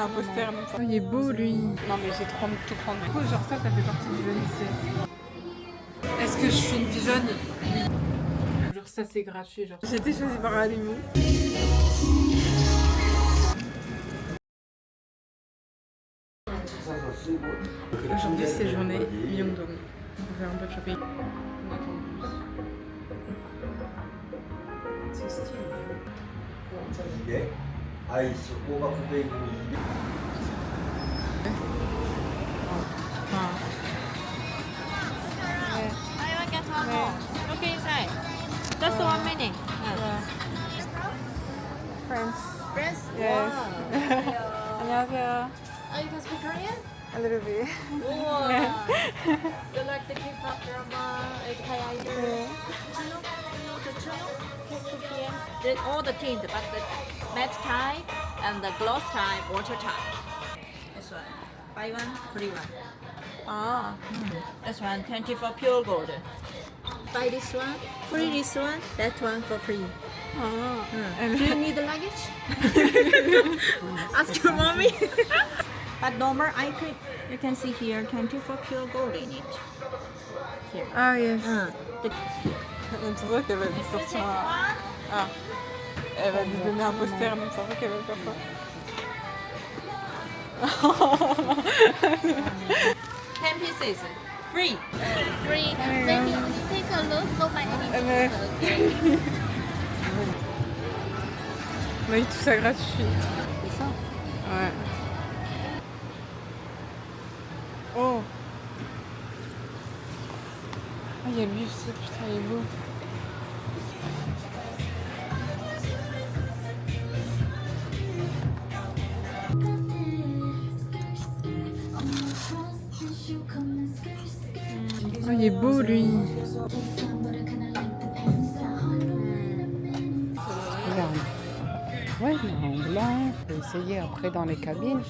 un poster. Oh, il est beau lui. Non mais j'ai trop envie de tout prendre. Du coup, genre ça fait partie du lycée. Est-ce que je suis une pigeonne? Oui. Genre ça c'est gratuit. Genre. J'ai été choisie par Alimou. Aujourd'hui c'est journée Myeongdong. On va faire un peu de shopping. On attend le bus. C'est stylé. Look inside. Just 1 minute. Friends. Friends? Yes. 안녕하세요. Oh, you can speak Korean? A little bit. Wow. You like the K-pop drama, like Thai Idol? Chuno? You know the Chuno? K2PM? There's all the tints, but the matte type and the gloss type, water type. This one. Buy one, free one. 아, This one, 24 pure gold. Buy this one, free this one, that one for free. 아. Do you need the luggage? Ask your mommy. But normal eye cream, you can see here 24 pure gold in it. Here. Ah yes. The C'est vrai qu'elle va lui sortir un... Ah. Elle va lui donner un poster, donc c'est vrai qu'elle va faire ça. 10 pieces, free. Free. Maybe take a look, go buy any pizza, okay? On a eu tout ça gratuit. C'est ça? Ouais. Oh. Ah, il y a lui aussi, putain, il est beau. Oh, il est beau lui. Regarde. Ouais, mais en blanc, faut essayer après dans les cabines.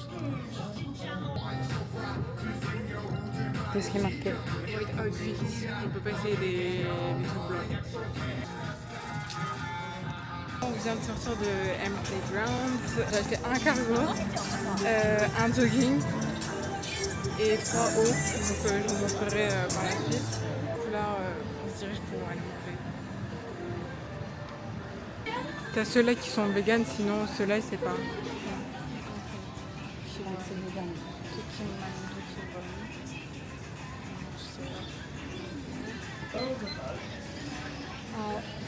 Qu'est-ce qui est marqué? With outfit. On peut pas essayer des trucs blancs. On vient de sortir de M Playground. J'ai acheté un cargo, un jogging et 3 hauts. Donc je vous montrerai par la suite. Là, on se dirige pour aller manger. T'as ceux-là qui sont vegan, sinon ceux-là, c'est pas.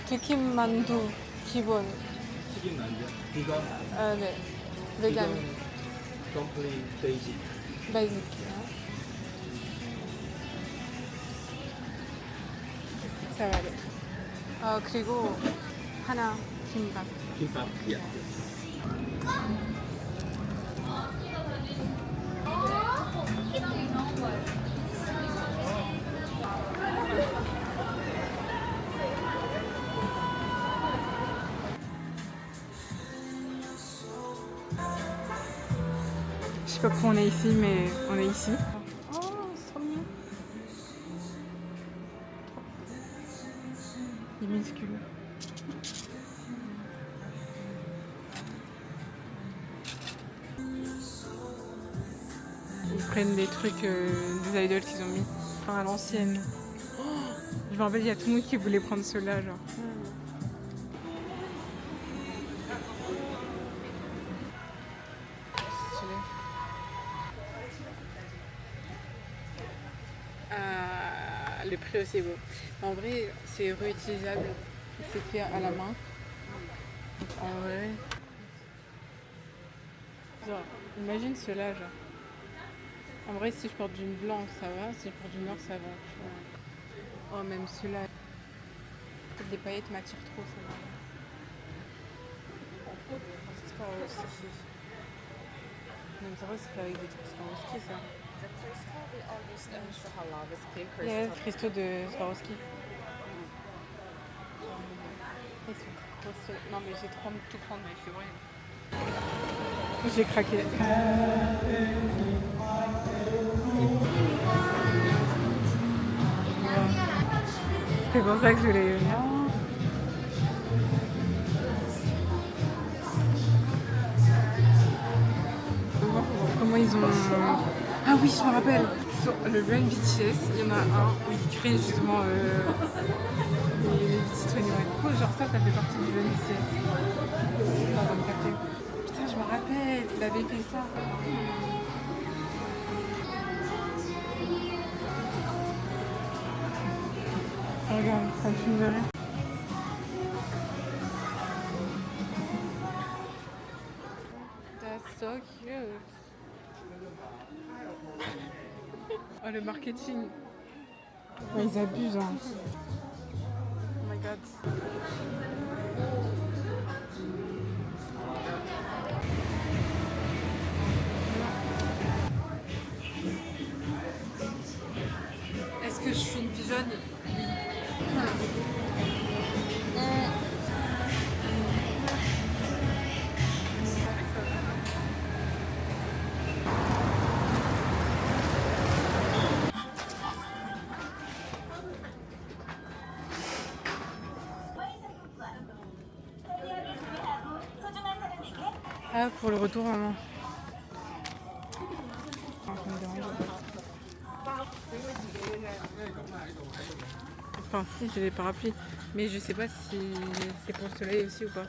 튀김 만두 기본. 튀김 만두. 비건, 아, 네. vegan. 덤플링, 베이직. basic. Ça va aller. 그리고 하나 김밥. 김밥. 예. Je sais pas pourquoi on est ici, mais on est ici. Oh, c'est trop mignon. Il est minuscule. Ils prennent des trucs des idoles qu'ils ont mis. Enfin, à l'ancienne. Oh, je me rappelle, il y a tout le monde qui voulait prendre ceux-là, genre. Le prix aussi est beau. En vrai, c'est réutilisable. C'est fait à la main. En vrai. Genre, imagine ceux-là, genre. En vrai, si je porte du blanc, ça va. Si je porte du noir, ça va. Tu vois. Oh, même ceux-là. Peut-être des paillettes m'attirent trop, ça va. C'est pas aussi. Mais c'est vrai, c'est fait avec des trucs Swarovski, ça. Yes, cristaux de Swarovski. Ils sont trop stylés. Non, mais j'ai trop envie de tout prendre, mais je suis vrai. J'ai craqué. C'est pour ça que je voulais venir. ils ont... Ah oui, je me rappelle. Sur le Run BTS, il y en a un où ils créent justement les petits 21. Du coup, genre ça fait partie du Run BTS. Dans un café. Putain, je me rappelle, il avait fait ça. Regarde, ça me filme de rire. That's so cute. Oh, le marketing. Ouais, ils abusent, hein. Oh my god. Est-ce que je suis une pigeonne? Ah, pour le retour, maman. Enfin, si, c'est des parapluies. Mais je sais pas si c'est pour le soleil aussi ou pas.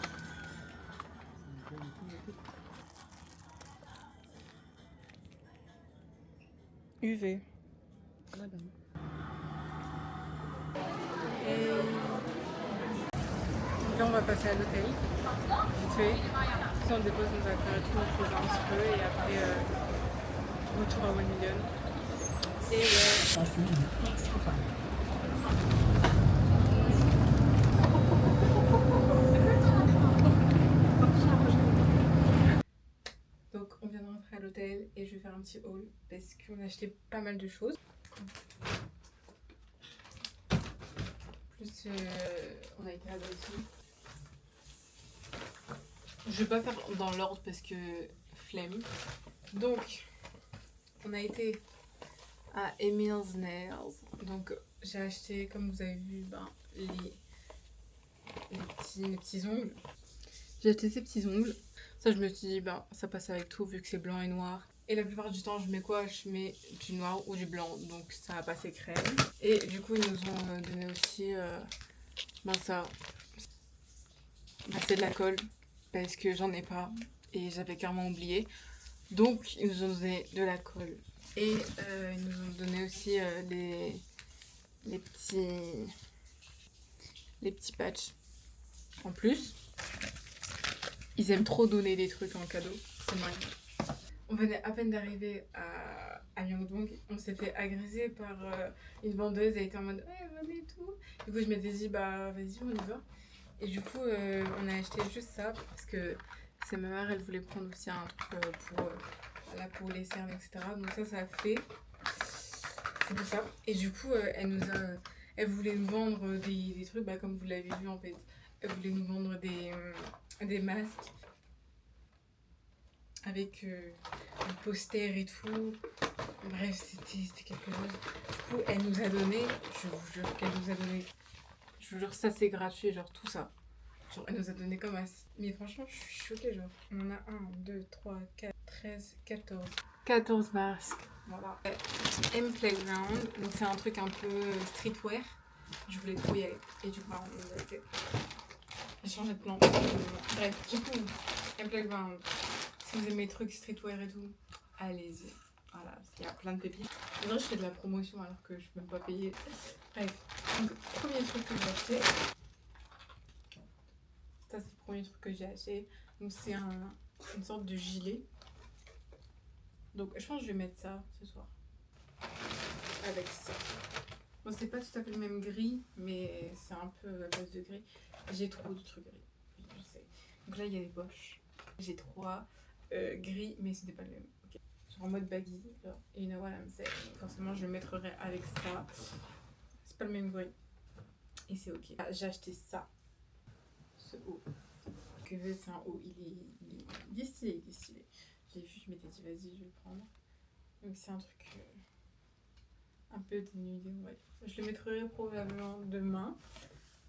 UV. Et là, on va passer à l'hôtel. Vite fait. Si on dépose nos affaires et tout, on se pose un petit peu. Et après, retour à 1 million. Et donc, on vient de rentrer à l'hôtel et je vais faire un petit haul parce qu'on a acheté pas mal de choses. Plus, on a été à Dortmund. Je vais pas faire dans l'ordre parce que flemme. Donc, on a été à Emil's Nails. Donc, j'ai acheté, comme vous avez vu, les petits ongles. J'ai acheté ces petits ongles. Ça, je me suis dit, ça passe avec tout vu que c'est blanc et noir. Et la plupart du temps, je mets quoi? Je mets du noir ou du blanc. Donc, ça va passer crème. Et du coup, ils nous ont donné aussi ça. C'est de la colle. Parce que j'en ai pas. Et j'avais carrément oublié. Donc, ils nous ont donné de la colle. Et ils nous ont donné aussi les petits patchs. En plus, ils aiment trop donner des trucs en cadeau. C'est marrant. On venait à peine d'arriver à Myeongdong. On s'est fait agresser par une vendeuse. Elle était en mode ouais, venez et tout. Du coup, je m'étais dit vas-y, on y va. Et du coup, on a acheté juste ça parce que c'est ma mère, elle voulait prendre aussi un truc pour les cernes, etc. Donc ça a fait. C'est pour ça. Et du coup, elle voulait nous vendre des trucs, comme vous l'avez vu en fait. Elle voulait nous vendre des masques avec un poster et tout. Bref, c'était quelque chose. Du coup, elle nous a donné, je vous jure qu'elle nous a donné. Je vous jure, ça c'est gratuit, genre tout ça. Genre, elle nous a donné comme as. Mais franchement, je suis choquée, genre. On en a 1, 2, 3, 4, 13, 14. 14 masques. Voilà. M Playground, donc c'est un truc un peu streetwear. Je voulais trop y aller. Et du coup, on a été. J'ai changé de plan. Bref, du coup, M Playground. Si vous aimez les trucs streetwear et tout, allez-y. Voilà, il y a plein de pépites. En vrai, je fais de la promotion alors que je peux même pas payer. Bref, donc, premier truc que j'ai acheté. Ça, c'est le premier truc que j'ai acheté. Donc, c'est une sorte de gilet. Donc, je pense que je vais mettre ça ce soir. Avec ça. Bon, c'est pas tout à fait le même gris, mais c'est un peu à base de gris. J'ai trop de trucs gris. Je sais. Donc là, il y a des poches. J'ai 3 gris, mais c'était pas le même. Okay. Genre en mode baggy. Genre, you know what I'm saying. Forcément, je le mettrai avec ça. C'est pas le même gris. Et c'est ok. Ah, j'ai acheté ça. Ce haut. Que c'est un haut, il est stylé, il est stylé. J'ai vu, je m'étais dit vas-y, je vais le prendre. Donc c'est un truc un peu dénudé, ouais. Je le mettrai probablement demain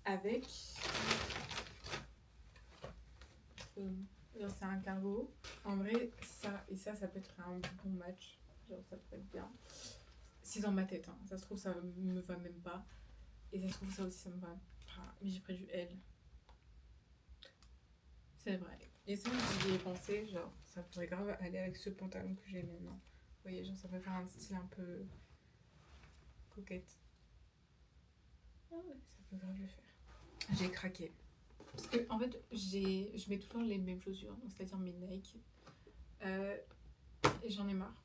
avec Genre c'est un cargo. En vrai, ça et ça peut être un bon match. Genre ça peut être bien. C'est dans ma tête, hein. Ça se trouve ça me va même pas. Et ça se trouve ça aussi ça me va pas. Mais j'ai pris du L. C'est vrai. Et ça, j'y ai pensé, genre ça pourrait grave aller avec ce pantalon que j'ai maintenant. Vous voyez, genre ça peut faire un style un peu coquette. Ah ouais, ça peut grave le faire. J'ai craqué. Parce que en fait, je mets toujours les mêmes chaussures, donc c'est-à-dire mes Nike. Et j'en ai marre.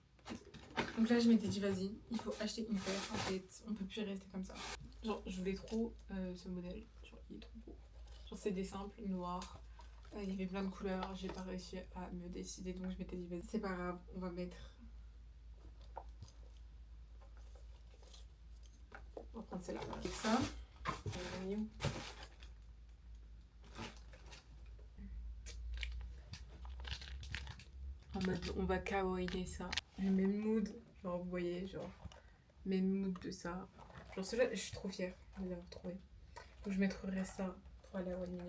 Donc là, je m'étais dit, vas-y, il faut acheter une paire. En fait, on peut plus rester comme ça. Genre, je voulais trop ce modèle. Genre, il est trop beau. Genre, c'est des simples, noirs. Il y avait plein de couleurs. J'ai pas réussi à me décider, donc je m'étais dit, vas-y, c'est pas grave, on va mettre. On va prendre celle-là. Avec ça. En mode, on va kawaii ça. Le même mood, genre vous voyez, genre même mood de ça. Genre celui-là, je suis trop fière de l'avoir trouvé. Donc je mettrai ça pour aller à Walmart.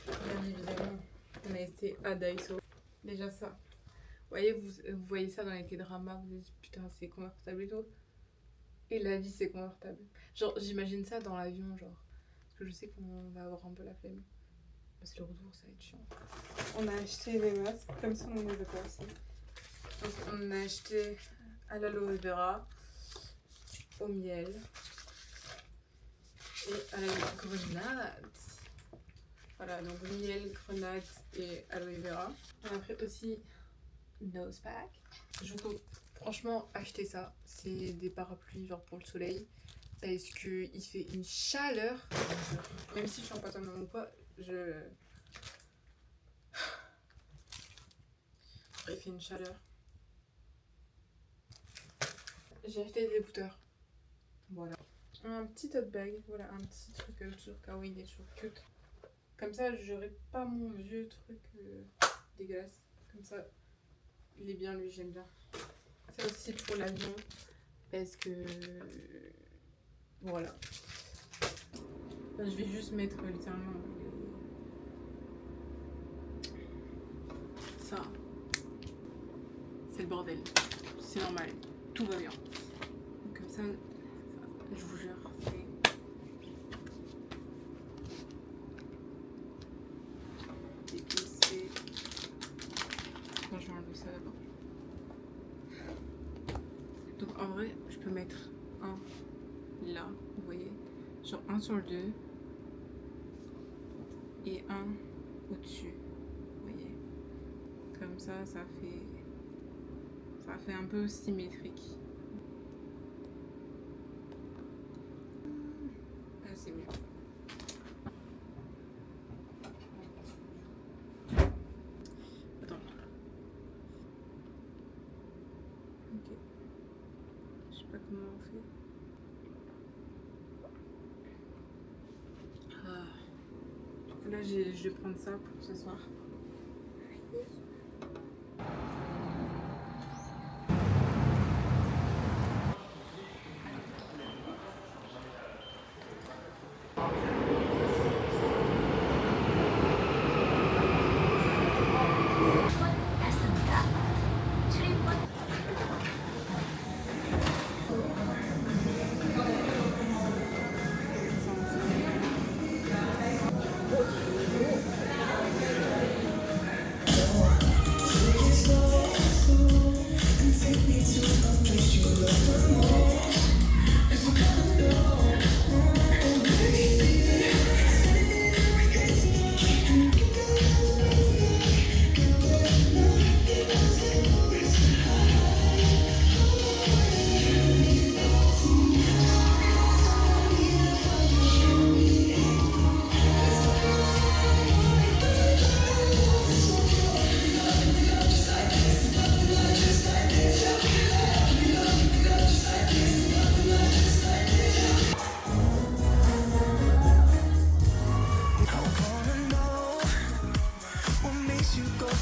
Bien évidemment, on a été à Daiso. Déjà ça. Vous voyez, vous voyez ça dans les K-dramas, vous vous dites putain c'est confortable et tout. Et la vie c'est confortable. Genre j'imagine ça dans l'avion, genre. Parce que je sais qu'on va avoir un peu la flemme. C'est le retour, ça va être chiant. On a acheté des masques, comme ça on ne les a pas aussi. Donc on a acheté à l'aloe vera, au miel et à la grenade. Voilà, donc miel, grenade et aloe vera. On a pris aussi nose pack. Je vous franchement acheter ça. C'est des parapluies genre pour le soleil. Parce qu'il fait une chaleur. Même si je suis en pantalon ou pas, il fait une chaleur. J'ai acheté des écouteurs. Voilà. Un petit tote bag. Voilà, un petit truc toujours kawaii, il est toujours cute. Comme ça, j'aurai pas mon vieux truc dégueulasse. Comme ça, il est bien, lui, j'aime bien. Ça aussi pour l'avion. Parce que... Voilà. Enfin, je vais juste mettre littéralement ça. C'est le bordel. C'est normal. Tout va bien. Donc, comme ça, je vous jure, c'est... Déplissé. Moi, je vais enlever ça d'abord. Donc en vrai, je peux mettre un là, vous voyez, genre un sur le 2 et un au-dessus, vous voyez, comme ça fait un peu symétrique. Ah, c'est mieux. Attends. Ok. Je sais pas comment on fait. Du coup là je vais prendre ça pour ce soir.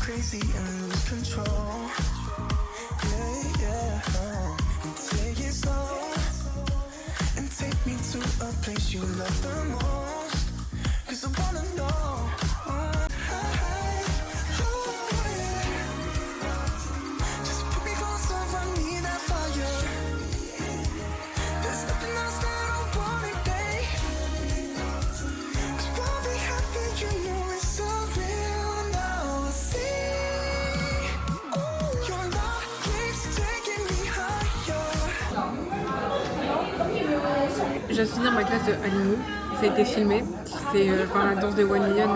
crazy and lose control. Yeah, yeah. And take it slow and take me to a place you love the most. 'Cause I wanna know. viens de finir ma classe de Animu. Ça a été filmé. C'est la danse de 1 Million.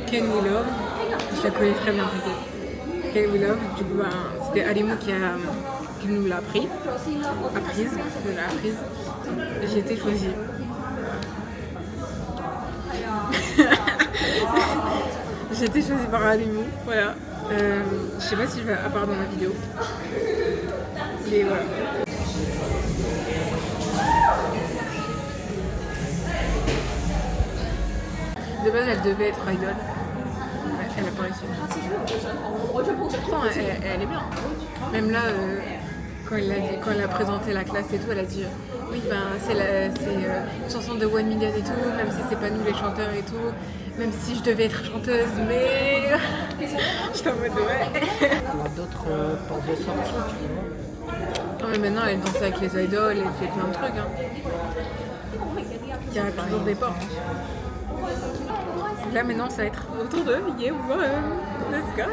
Can We Love. Je la connais très bien, t'inquiète. Can We Love. Du coup, c'était Animu qui nous l'a apprise. J'ai été choisie. J'ai été choisie par Animu, voilà. Je sais pas si je vais apparaître dans ma vidéo. Mais voilà. De base, elle devait être idol. Ouais, elle a pas réussi. Pourtant, elle est bien. Même là, quand elle a présenté la classe et tout, elle a dit oui, c'est une chanson de 1 Million et tout, même si c'est pas nous les chanteurs et tout, même si je devais être chanteuse, mais j'étais en mode ouais. Il y a d'autres portes de sortie, tu vois. Non, mais maintenant elle danse avec les idoles, elle fait plein de trucs. Hein. Il y a toujours des portes. Là maintenant ça va être autour de yeah, let's go.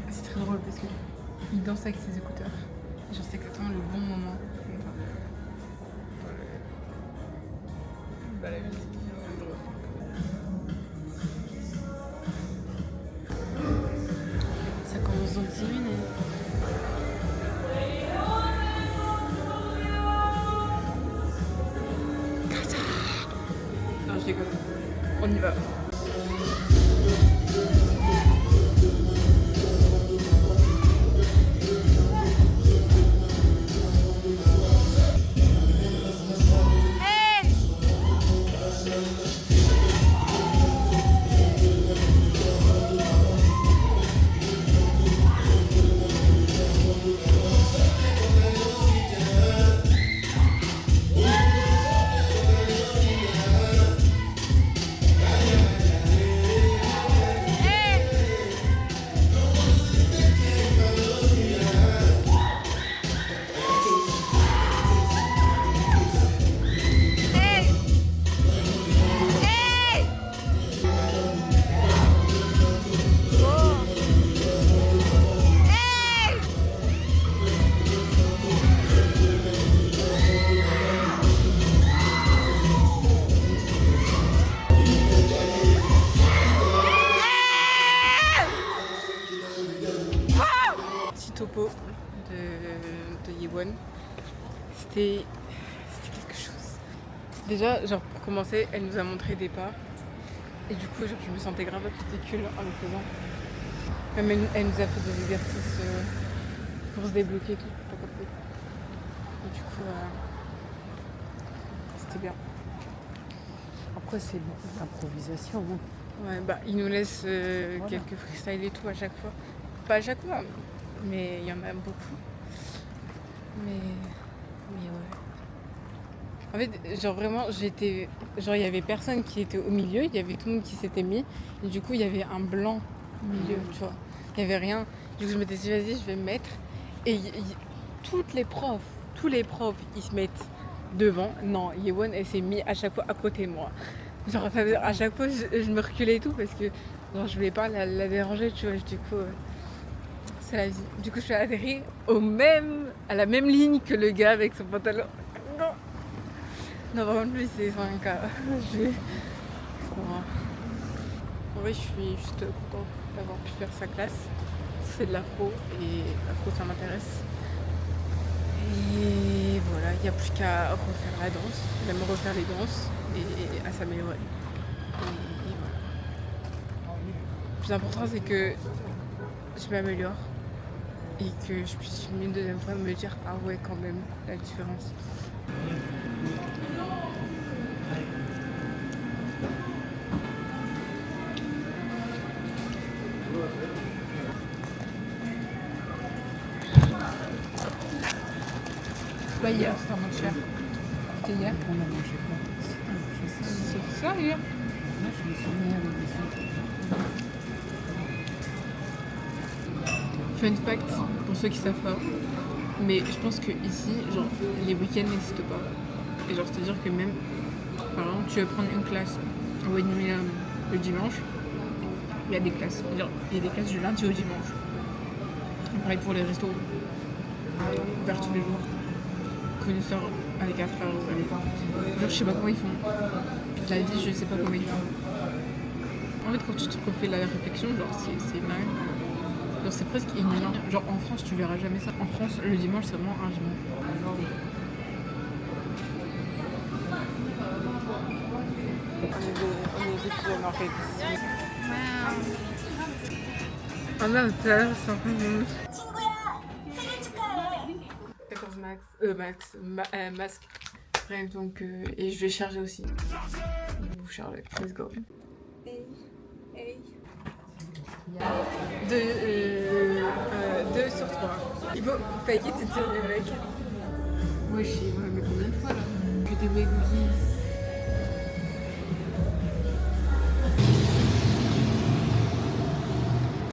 C'est très drôle parce qu'il danse avec ses écouteurs. Et je sais exactement le bon moment. Bah, la musique, c'est drôle. Ça commence dans 10 minutes. Non, je déconne. On y va. Topo de Yewon. C'était quelque chose. Déjà, genre pour commencer, elle nous a montré des pas. Et du coup, genre, je me sentais grave ridicule en le faisant. Même elle nous a fait des exercices pour se débloquer et tout, pas compris. Et du coup, c'était bien. Après, c'est l'improvisation. Hein. Ouais, bah, il nous laisse quelques freestyles et tout à chaque fois. Pas à chaque fois, mais il y en a beaucoup. Mais ouais. En fait, genre vraiment, genre il y avait personne qui était au milieu, il y avait tout le monde qui s'était mis. Et du coup, il y avait un blanc au milieu, tu vois. Il n'y avait rien. Du coup, je m'étais dit, vas-y, je vais me mettre. Et tous les profs, ils se mettent devant. Non, Yewon, elle s'est mise à chaque fois à côté de moi. Genre, à chaque fois, je me reculais et tout parce que genre, je voulais pas la déranger, tu vois. Du coup, c'est la vie. Du coup, je suis adhérée à la même ligne que le gars avec son pantalon. Non, vraiment, lui, c'est un cas. En vrai, je suis juste contente d'avoir pu faire sa classe. C'est de l'afro et l'afro, ça m'intéresse. Et voilà, il n'y a plus qu'à refaire la danse, même refaire les danses et à s'améliorer. Et voilà. Le plus important, c'est que je m'améliore et que je puisse une deuxième fois me dire ah ouais, quand même, la différence. Pas hier, c'était moins cher. C'était hier. On a mangé quoi? C'est ça hier. Moi, je me suis mis avec des Fun fact, pour ceux qui savent pas, mais je pense que ici, genre, les week-ends n'existent pas. Et genre, c'est-à-dire que même, par exemple, tu veux prendre une classe au Edmilium le dimanche, il y a des classes. C'est-à-dire, il y a des classes du lundi au dimanche. Pareil pour les restos, ouverts tous les jours. Connaisseurs avec 4 heures. Genre, je sais pas comment ils font. La vie, je sais pas comment ils font. En fait, quand tu te refais la réflexion, genre, c'est mal. Genre, c'est presque inhumain. Genre, en France, tu verras jamais ça. En France, le dimanche, c'est vraiment un dimanche. On est étudiants en fait. Ah merde, tout à l'heure, c'est en train de... 14 masque. Bref, donc, et je vais charger aussi. Vous chargez, let's go. 2 sur 3. Il faut fake it until you make it. Ouais, mais combien de fois là? Que des wiggies.